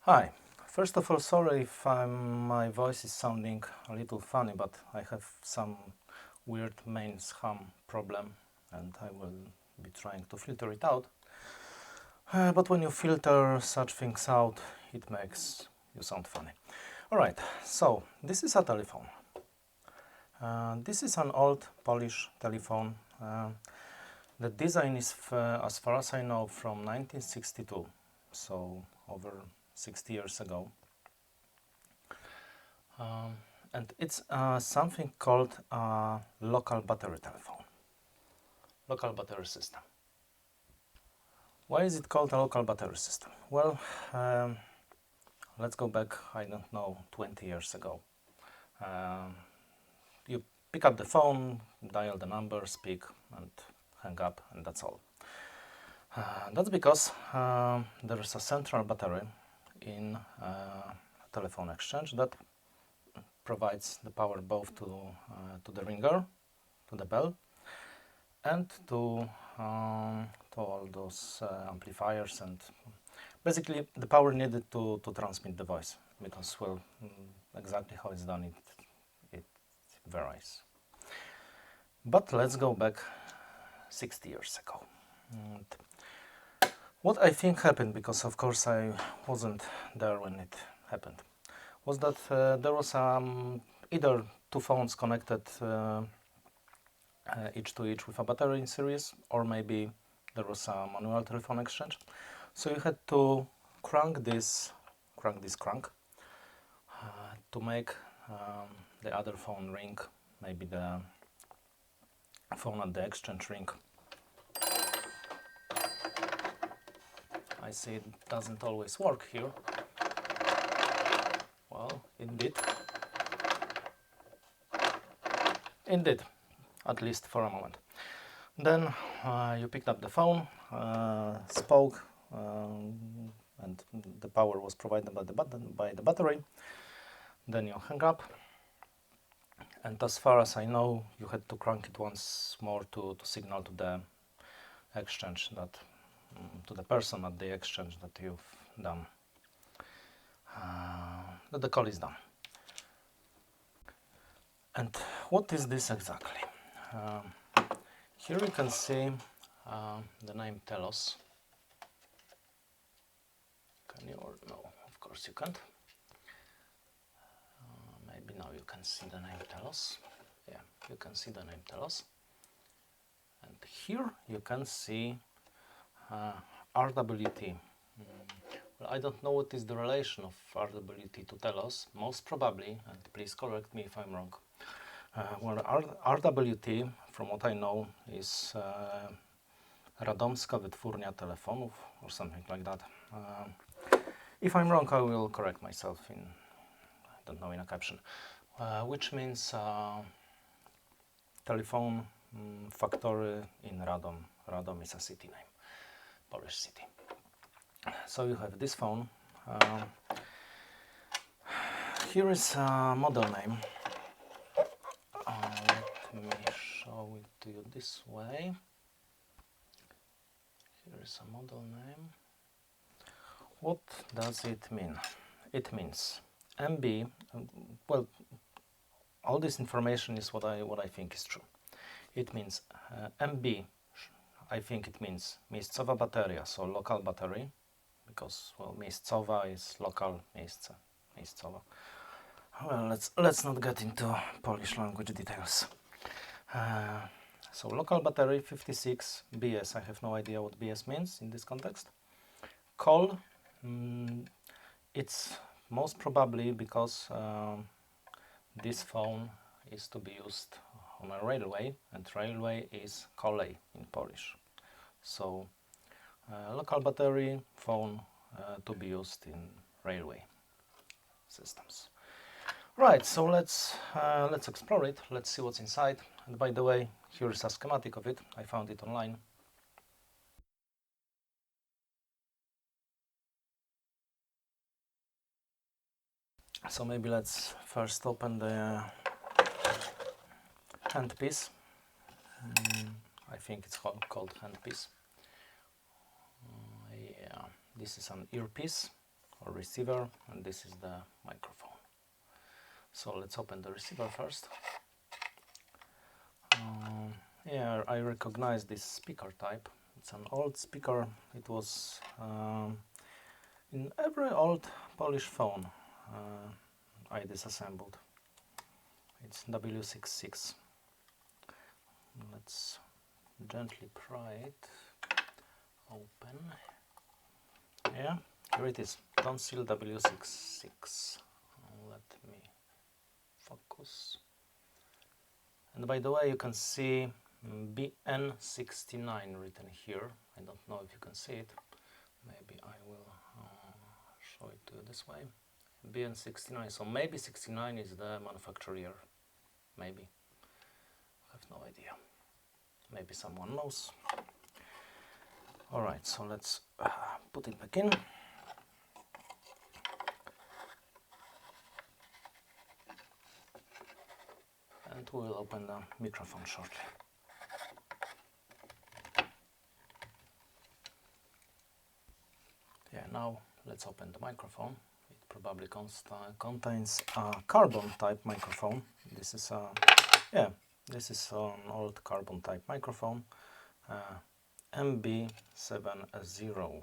Hi. First of all, sorry if my voice is sounding a little funny, but I have some weird mains hum problem and I will be trying to filter it out. But when you filter such things out, it makes you sound funny. Alright, so this is a telephone. This is an old Polish telephone. The design is, as far as I know, from 1962, so over 60 years ago. And it's something called a local battery telephone, local battery system. Why is it called a local battery system? Well, let's go back, I don't know, 20 years ago. You pick up the phone, dial the number, speak, and hang up, and that's all. That's because there is a central battery in a telephone exchange that provides the power both to the ringer, to the bell, and to all those amplifiers, and basically the power needed to transmit the voice, because, well, exactly how it's done, it varies. But let's go back 60 years ago. And what I think happened, because of course I wasn't there when it happened, was that there was either two phones connected each to each with a battery in series, or maybe there was a manual telephone exchange. So you had to crank this crank to make the other phone ring, maybe the phone at the exchange ring. I see it doesn't always work here. Well, it did. It did, at least for a moment. Then you picked up the phone, spoke, and the power was provided by the battery. Then you hung up, and as far as I know, you had to crank it once more to signal to the exchange, that to the person at the exchange that you've done, that the call is done. And what is this exactly? Here you can see the name Telos. Can you, or no, of course you can't. Maybe now you can see the name Telos. Yeah, you can see the name Telos. And here you can see RWT. Well, I don't know what is the relation of RWT to Telos. Most probably, and please correct me if I'm wrong. Well, RWT, from what I know, is Radomska Wytwórnia Telefonów, or something like that. If I'm wrong, I will correct myself in, I don't know, in a caption. Which means telephone factory in Radom. Radom is a city name, Polish city. So you have this phone. Here is a model name. Let me show it to you this way. Here is a model name. What does it mean? It means MB. Well, all this information is what I think is true. It means MB. I think it means miejscowa bateria, so local battery, because, well, miejscowa is local, miejsce, miejscowa. Well, let's not get into Polish language details. So local battery 56 BS. I have no idea what BS means in this context. Kol. It's most probably because this phone is to be used on a railway, and railway is kolej in Polish. So local battery phone to be used in railway systems. Right, so let's explore it. Let's see what's inside. And by the way, here is a schematic of it. I found it online. So maybe let's first open the handpiece. I think it's called handpiece. Yeah, this is an earpiece, or receiver, and this is the microphone. So let's open the receiver first. Yeah, I recognize this speaker type. It's an old speaker. It was in every old Polish phone I disassembled. It's W66. Let's gently pry it open. Yeah, here it is. Tonsil W66. Let me focus. And by the way, you can see BN69 written here. I don't know if you can see it. Maybe I will show it to you this way. BN69. So maybe 69 is the manufacturer year. Maybe. I have no idea. Maybe someone knows. Alright, so let's put it back in. And we will open the microphone shortly. Yeah, now let's open the microphone. It probably contains a carbon type microphone. This is this is an old carbon type microphone, MB-56.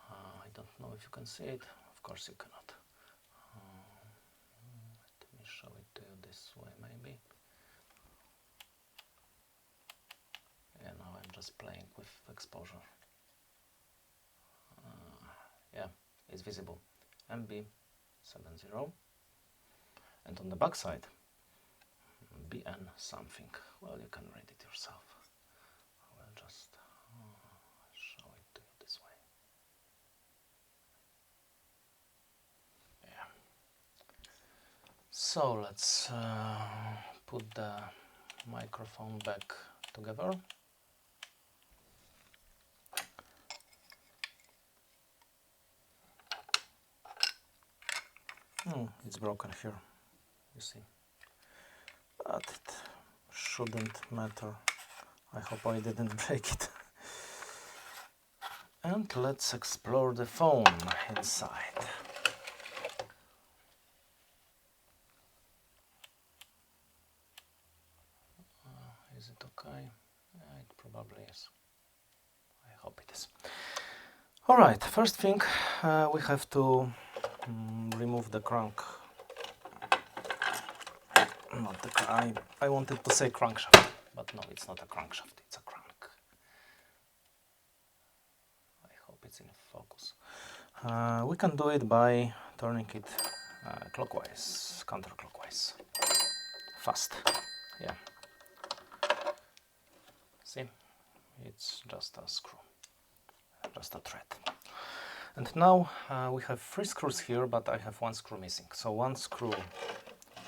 I don't know if you can see it. Of course you cannot. Let me show it to you this way, maybe. Yeah, now I'm just playing with exposure. Yeah, it's visible. MB-56. And on the back side, BN something. Well, you can read it yourself. I will just show it to you this way. Yeah. So let's put the microphone back together. It's broken here, you see. But it shouldn't matter. I hope I didn't break it. And let's explore the phone inside. Is it okay? Yeah, it probably is. I hope it is. Alright, first thing, we have to remove the crank. Not the I wanted to say crankshaft, but no, it's not a crankshaft, it's a crank. I hope it's in focus. We can do it by turning it clockwise, counterclockwise. Fast, yeah. See, it's just a screw, just a thread. And now we have 3 screws here, but I have 1 screw missing. So 1 screw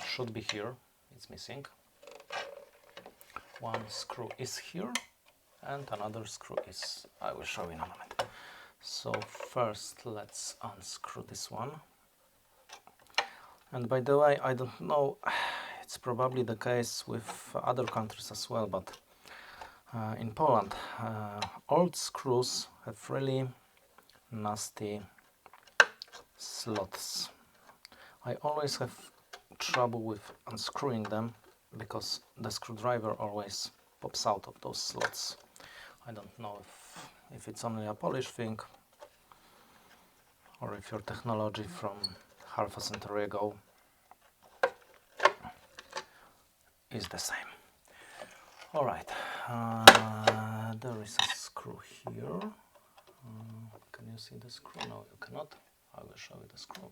should be here, it's missing. 1 screw is here, and another screw is, I will show in a moment. So first let's unscrew this one. And by the way, I don't know, it's probably the case with other countries as well, but in Poland, old screws have really nasty slots. I always have trouble with unscrewing them because the screwdriver always pops out of those slots. I don't know if it's only a Polish thing or if your technology from half a century ago is the same. Alright, there is a screw here. Can you see the screw? No, you cannot. I will show you the screw.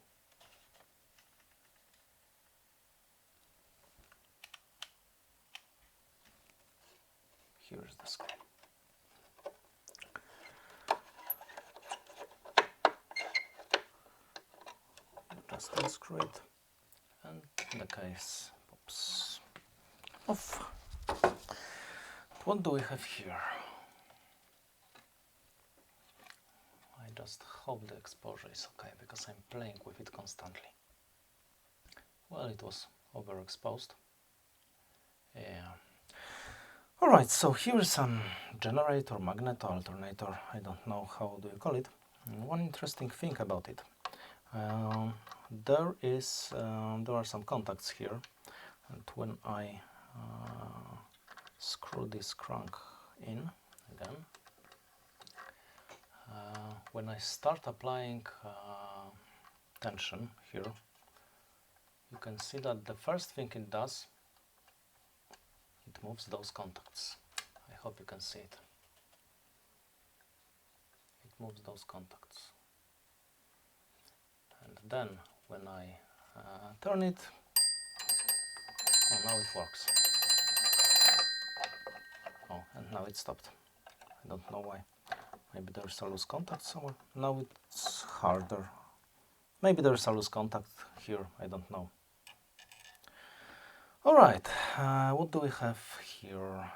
Here is the screw. Just unscrew it, and the case pops off. What do we have here? I just hope the exposure is okay, because I'm playing with it constantly. Well, it was overexposed. Yeah. Alright, so here's some generator, magnet, alternator, I don't know how do you call it. one interesting thing about it. There are some contacts here, and when I screw this crank in again, when I start applying tension here, you can see that the first thing it does, it moves those contacts. I hope you can see it. It moves those contacts. And then when I turn it, oh, now it works. Oh, and now it stopped. I don't know why. Maybe there's a loose contact somewhere. Now it's harder. Maybe there's a loose contact here, I don't know. Alright, what do we have here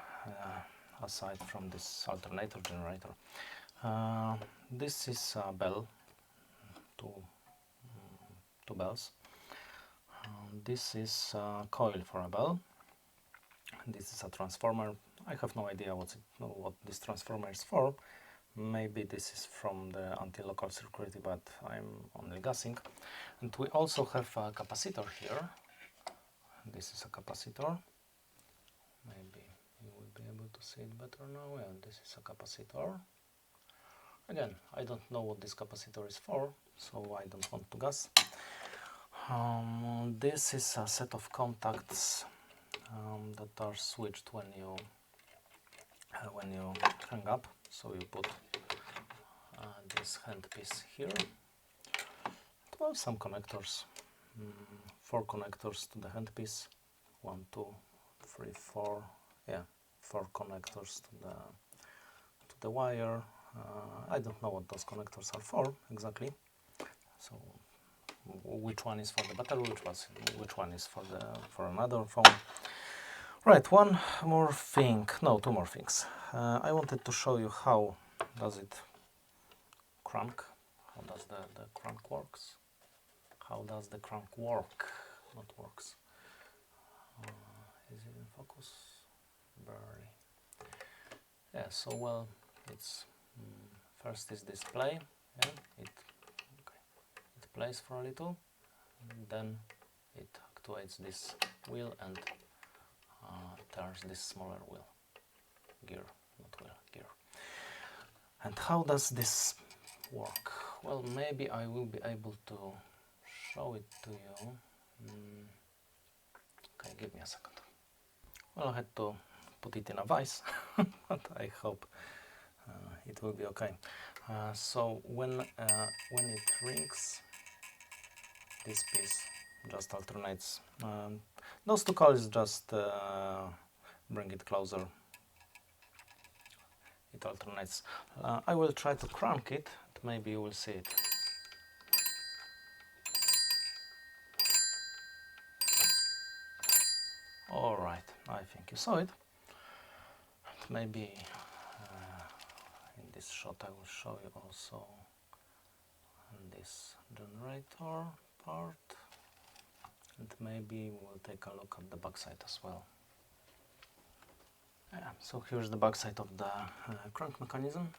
aside from this alternator generator? This is a bell, two bells. This is a coil for a bell. This is a transformer. I have no idea what this transformer is for. Maybe this is from the anti-local security, but I'm only guessing. And we also have a capacitor here. This is a capacitor. Maybe you will be able to see it better now. Yeah, this is a capacitor. Again, I don't know what this capacitor is for, so I don't want to guess. This is a set of contacts that are switched when you hang up. So you put this handpiece here. Well, some connectors. 4 connectors to the handpiece. 1, 2, 3, 4. Yeah, 4 connectors to the wire. I don't know what those connectors are for exactly. So which one is for the battery? Which one is for another phone? Right, one more thing. No, 2 more things. I wanted to show you how does it crank. How does the crank works? How does the crank work? Not works. Is it in focus? Barely. Yeah. So well, it's first is display. Yeah, it plays for a little, then it actuates this wheel and turns this smaller wheel. Gear, not wheel, gear. And how does this work? Well, maybe I will be able to show it to you. Okay, give me a second. Well, I had to put it in a vise, but I hope it will be okay. So when it rings, this piece just alternates. Those 2 coils just bring it closer. It alternates. I will try to crank it, and maybe you will see it. Alright, I think you saw it. And maybe in this shot I will show you also this generator part. And maybe we'll take a look at the backside as well. Yeah, so here's the backside of the crank mechanism.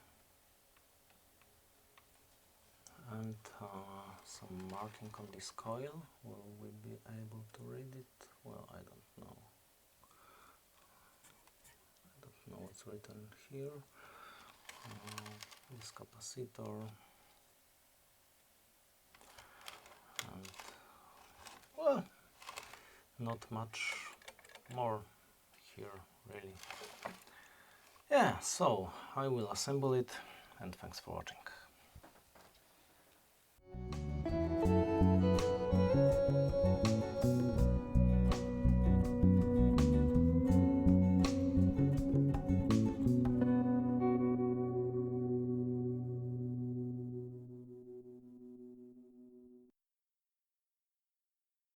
And some marking on this coil. Will we be able to read it? Well, I don't know. I don't know what's written here. This capacitor. And well, not much more here really. Yeah, so I will assemble it, and thanks for watching.